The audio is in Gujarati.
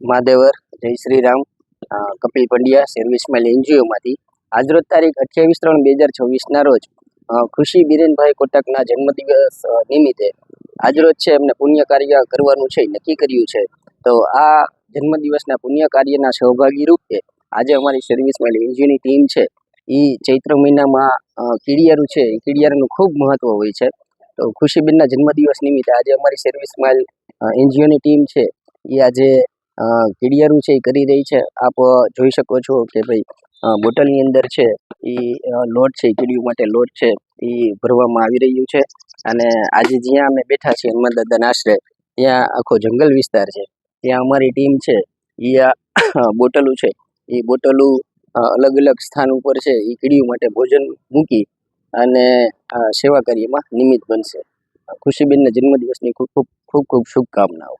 મહાદેવર, જય શ્રી રામ. કપિલ પંડ્યા, સર્વિસ સ્માઇલ એનજીઓમાંથી. આજરોજ તારીખ 28/3/2026ના રોજ ખુશી બિરેનભાઈ કોટકના જન્મદિવસ નિમિત્તે આજરોજ છે એમને પુણ્ય કાર્ય કરવાનું છે નક્કી કર્યું છે. તો આ જન્મદિવસના પુણ્ય કાર્યના સહભાગી રૂપે આજે અમારી સર્વિસ સ્માઇલ એનજીઓની ટીમ છે એ ચૈત્ર મહિનામાં કીડિયારું છે એ કીડિયારાનું ખૂબ મહત્વ હોય છે. તો ખુશીબેનના જન્મદિવસ નિમિત્તે આજે અમારી સર્વિસ સ્માઇલ એનજીઓની ટીમ છે એ આજે કીડિયારું છે એ કરી રહી છે. આપ જોઈ શકો છો કે ભાઈ બોટલની અંદર છે એ લોટ છે, કીડિયું માટે લોટ છે એ ભરવામાં આવી રહ્યું છે. અને આજે જ્યાં અમે બેઠા છીએ હનુમાન દાદાના આશરે ત્યાં આખો જંગલ વિસ્તાર છે, ત્યાં અમારી ટીમ છે એ બોટલું છે એ બોટલું અલગ અલગ સ્થાન ઉપર છે એ કીડિયું માટે ભોજન મૂકી અને સેવા કાર્યમાં નિમિત્ત બનશે. ખુશીબેનના જન્મદિવસની ખૂબ ખૂબ શુભકામનાઓ.